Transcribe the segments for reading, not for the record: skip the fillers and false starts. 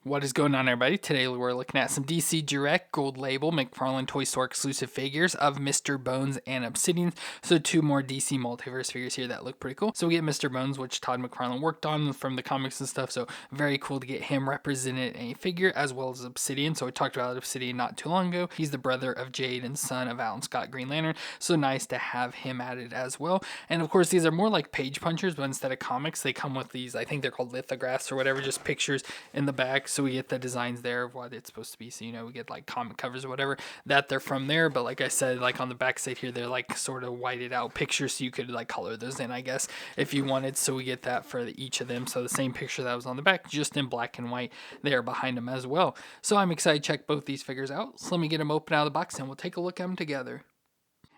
What is going on, everybody? Today we're looking at some DC Direct Gold Label McFarlane Toy Store exclusive figures of Mr. Bones and Obsidian. So two more DC Multiverse figures here that look pretty cool. So we get Mr. Bones, which Todd McFarlane worked on from the comics and stuff. So very cool to get him represented in a figure, as well as Obsidian. So we talked about Obsidian not too long ago. He's the brother of Jade and son of Alan Scott Green Lantern. So nice to have him added as well. And of course, these are more like page punchers, but instead of comics, they come with these, I think they're called lithographs or whatever, just pictures in the back. So we get the designs there of what it's supposed to be. So, we get like comic covers or whatever that they're from there. But like I said, like on the back side here, they're like sort of whited out pictures. So you could like color those in, I guess, if you wanted. So we get that for each of them. So the same picture that was on the back, just in black and white there behind them as well. So I'm excited to check both these figures out. So let me get them open out of the box and we'll take a look at them together.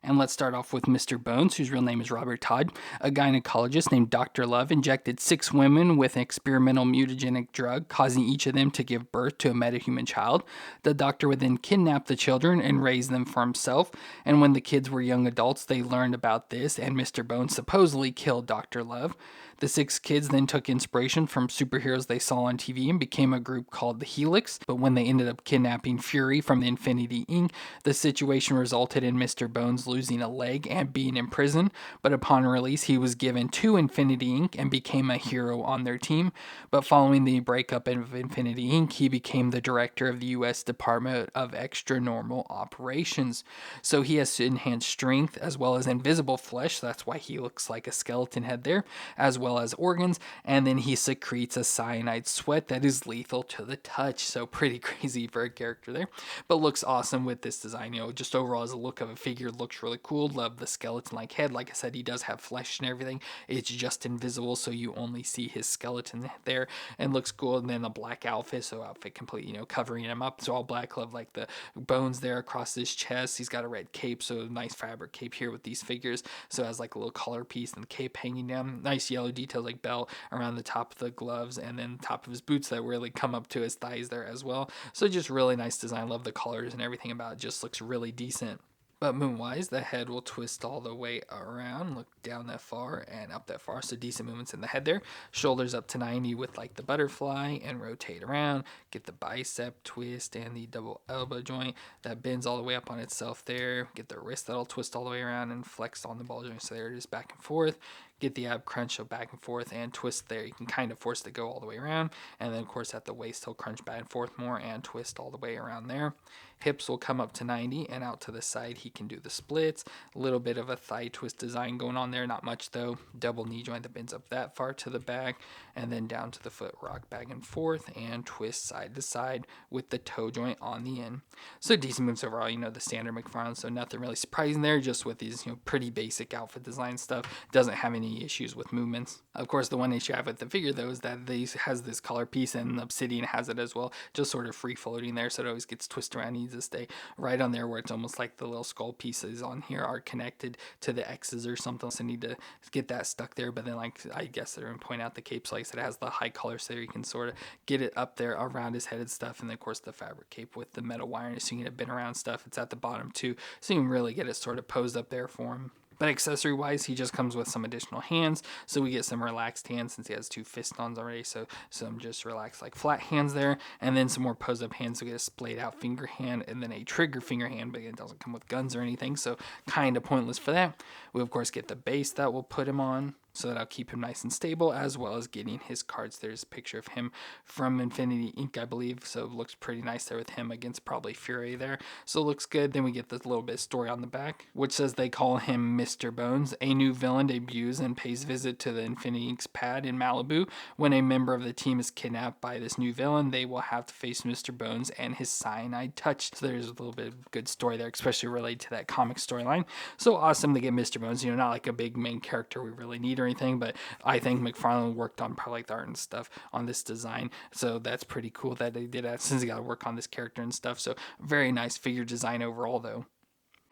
And let's start off with Mr. Bones, whose real name is Robert Todd. A gynecologist named Dr. Love injected 6 women with an experimental mutagenic drug, causing each of them to give birth to a metahuman child. The doctor would then kidnap the children and raise them for himself. And when the kids were young adults, they learned about this, and Mr. Bones supposedly killed Dr. Love. The 6 kids then took inspiration from superheroes they saw on TV and became a group called the Helix. But when they ended up kidnapping Fury from the Infinity Inc., the situation resulted in Mr. Bones losing a leg and being in prison. But upon release, he was given to Infinity Inc. and became a hero on their team. But following the breakup of Infinity Inc., he became the director of the U.S. Department of Extra Normal Operations. So he has enhanced strength as well as invisible flesh. That's why he looks like a skeleton head there, as well as organs. And then he secretes a cyanide sweat that is lethal to the touch. So pretty crazy for a character there, but looks awesome with this design. Just overall as a look of a figure, looks really cool. Love the skeleton-like head. Like I said, he does have flesh and everything. It's just invisible, so you only see his skeleton there, and looks cool. And then the black outfit, so outfit complete, covering him up. So all black. Love like the bones there across his chest. He's got a red cape, so nice fabric cape here with these figures. So it has like a little collar piece and the cape hanging down. Nice yellow details like belt around the top of the gloves, and then top of his boots that really come up to his thighs there as well. So just really nice design. Love the colors and everything about it. Just looks really decent. But moon-wise, the head will twist all the way around, look down that far and up that far, so decent movements in the head there. Shoulders up to 90 with like the butterfly and rotate around. Get the bicep twist and the double elbow joint that bends all the way up on itself there. Get the wrist that'll twist all the way around and flex on the ball joint, so there it is, back and forth. Get the ab crunch, so back and forth and twist there. You can kind of force it to go all the way around. And then, of course, at the waist, he'll crunch back and forth more and twist all the way around there. Hips will come up to 90 and out to the side. He can do the splits. A little bit of a thigh twist design going on there. Not much, though. Double knee joint that bends up that far to the back. And then down to the foot, rock back and forth and twist side to side with the toe joint on the end. So decent moves overall. The standard McFarlane. So nothing really surprising there. Just with these, pretty basic outfit design stuff. Doesn't have any issues with movements. Of course, the one issue I have with the figure, though, is that they has this color piece, and Obsidian has it as well, just sort of free floating there, so it always gets twisted around. It needs to stay right on there where it's almost like the little skull pieces on here are connected to the X's or something, so I need to get that stuck there. But then, like, I guess they're going to point out the cape, so like I said, it has the high color, so you can sort of get it up there around his head and stuff. And then, of course, the fabric cape with the metal wiring, so you can get it bent around stuff. It's at the bottom too, so you can really get it sort of posed up there for him. But accessory-wise, he just comes with some additional hands, so we get some relaxed hands since he has 2 fistons already, so some just relaxed, like, flat hands there, and then some more pose-up hands, so we get a splayed-out finger hand, and then a trigger finger hand, but it doesn't come with guns or anything, so kind of pointless for that. We, of course, get the base that we'll put him on, so that'll keep him nice and stable, as well as getting his cards. There's a picture of him from Infinity Inc., I believe, so it looks pretty nice there with him against probably Fury there, so it looks good. Then we get this little bit of story on the back, which says they call him Mr. Bones. A new villain debuts and pays visit to the Infinity Inc.'s pad in Malibu. When a member of the team is kidnapped by this new villain, they will have to face Mr. Bones and his cyanide touch. So there's a little bit of good story there, especially related to that comic storyline. So awesome to get Mr. Bones, not like a big main character we really need or anything, but I think McFarlane worked on probably like the art and stuff on this design, so that's pretty cool that they did that since he got to work on this character and stuff. So very nice figure design overall, though.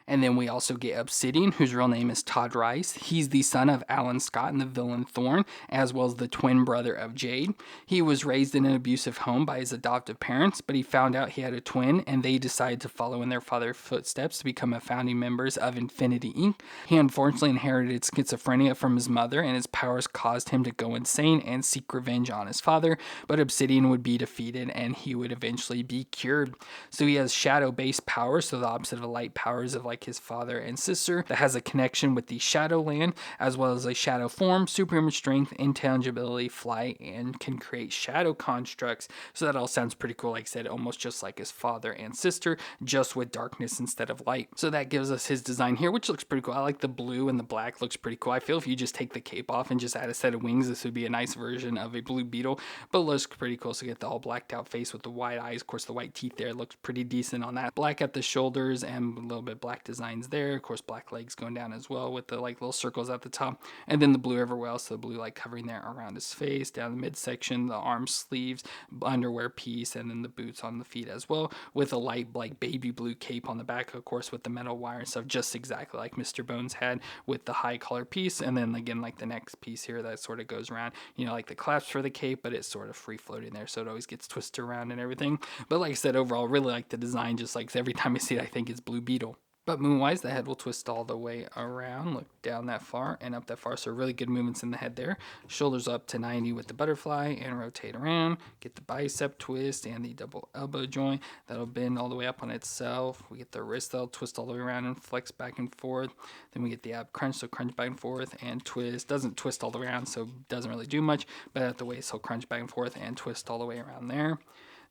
And then we also get Obsidian, whose real name is Todd Rice. He's the son of Alan Scott and the villain Thorn, as well as the twin brother of Jade. He was raised in an abusive home by his adoptive parents, but he found out he had a twin, and they decided to follow in their father's footsteps to become a founding members of Infinity Inc. He unfortunately inherited schizophrenia from his mother, and his powers caused him to go insane and seek revenge on his father, but Obsidian would be defeated, and he would eventually be cured. So he has shadow-based powers, so the opposite of the light powers of like his father and sister, that has a connection with the Shadowland, as well as a shadow form, superhuman strength, intangibility, flight, and can create shadow constructs. So that all sounds pretty cool. Like I said, almost just like his father and sister, just with darkness instead of light. So that gives us his design here, which looks pretty cool. I like the blue and the black, looks pretty cool. I feel if you just take the cape off and just add a set of wings, this would be a nice version of a blue beetle, but looks pretty cool. So you get the all blacked out face with the wide eyes, of course the white teeth there looks pretty decent on that. Black at the shoulders and a little bit black designs there. Of course, black legs going down as well with the like little circles at the top, and then the blue everywhere else. So the blue like covering there around his face, down the midsection, the arm sleeves, underwear piece, and then the boots on the feet as well, with a light like baby blue cape on the back, of course, with the metal wire and stuff, just exactly like Mr. Bones had with the high collar piece. And then again, like the next piece here that sort of goes around, you know, like the clasps for the cape, but it's sort of free floating there, so it always gets twisted around and everything. But like I said, overall, really like the design. Just like every time I see it, I think it's Blue Beetle. But moon-wise, the head will twist all the way around, look down that far and up that far, so really good movements in the head there. Shoulders up to 90 with the butterfly and rotate around. Get the bicep twist and the double elbow joint. That'll bend all the way up on itself. We get the wrist that'll twist all the way around and flex back and forth. Then we get the ab crunch, so crunch back and forth and twist. Doesn't twist all the way around, so doesn't really do much, but at the waist, he'll crunch back and forth and twist all the way around there.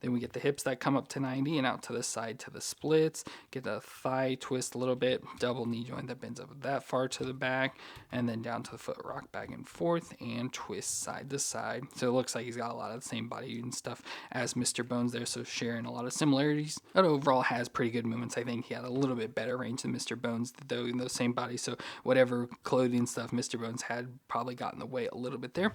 Then we get the hips that come up to 90 and out to the side to the splits. Get the thigh twist a little bit, double knee joint that bends up that far to the back, and then down to the foot rock back and forth and twist side to side. So it looks like he's got a lot of the same body and stuff as Mr. Bones there, so sharing a lot of similarities. But overall has pretty good movements. I think he had a little bit better range than Mr. Bones, though in the same body, so whatever clothing stuff Mr. Bones had probably got in the way a little bit there.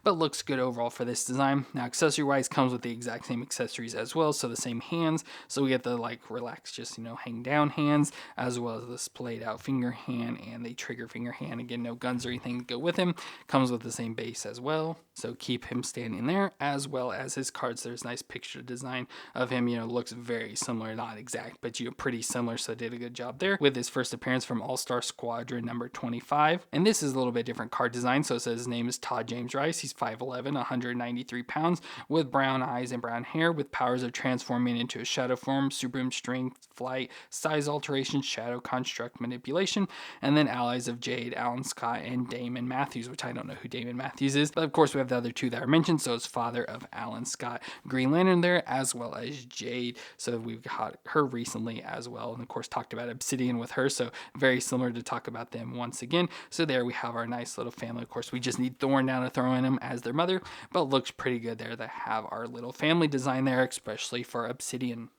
But looks good overall for this design. Now accessory wise comes with the exact same accessories as well, so the same hands, so we get the like relaxed, just, you know, hang down hands, as well as the splayed out finger hand and the trigger finger hand. Again, no guns or anything to go with him. Comes with the same base as well, so keep him standing there, as well as his cards. There's nice picture design of him, you know, looks very similar, not exact, but you know, pretty similar, so did a good job there with his first appearance from All-Star Squadron number 25. And this is a little bit different card design, so it says his name is Todd James Rice. He's 5'11", 193 pounds, with brown eyes and brown hair, with powers of transforming into a shadow form, superhuman strength, flight, size alteration, shadow construct manipulation, and then allies of Jade, Alan Scott, and Damon Matthews, which I don't know who Damon Matthews is, but of course we have the other two that are mentioned, so it's father of Alan Scott, Green Lantern there, as well as Jade, so we've got her recently as well, and of course talked about Obsidian with her, so very similar to talk about them once again. So there we have our nice little family. Of course we just need Thorn down to throw in them as their mother, but looks pretty good there to have our little family design there, especially for Obsidian.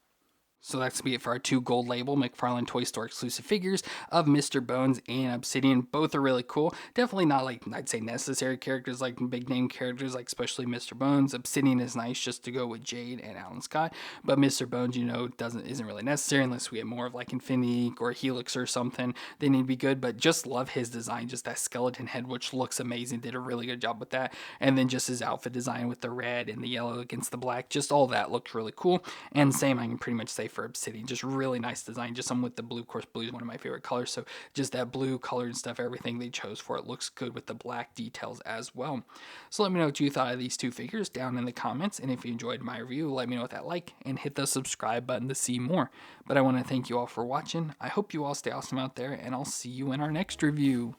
So that's be it for our two gold label McFarlane Toy Store exclusive figures of Mr. Bones and Obsidian. Both are really cool. Definitely not like, I'd say, necessary characters like big name characters, like especially Mr. Bones. Obsidian is nice just to go with Jade and Alan Scott, but Mr. Bones, you know, isn't really necessary unless we get more of like Infinity or Helix or something. They need to be good, but just love his design, just that skeleton head, which looks amazing. Did a really good job with that, and then just his outfit design with the red and the yellow against the black, just all that looked really cool. And same, I can pretty much say for Obsidian, just really nice design. Just some with the blue, of course blue is one of my favorite colors, so just that blue color and stuff, everything they chose for it looks good with the black details as well. So let me know what you thought of these two figures down in the comments, and if you enjoyed my review, let me know with that like and hit the subscribe button to see more. But I want to thank you all for watching. I hope you all stay awesome out there, and I'll see you in our next review.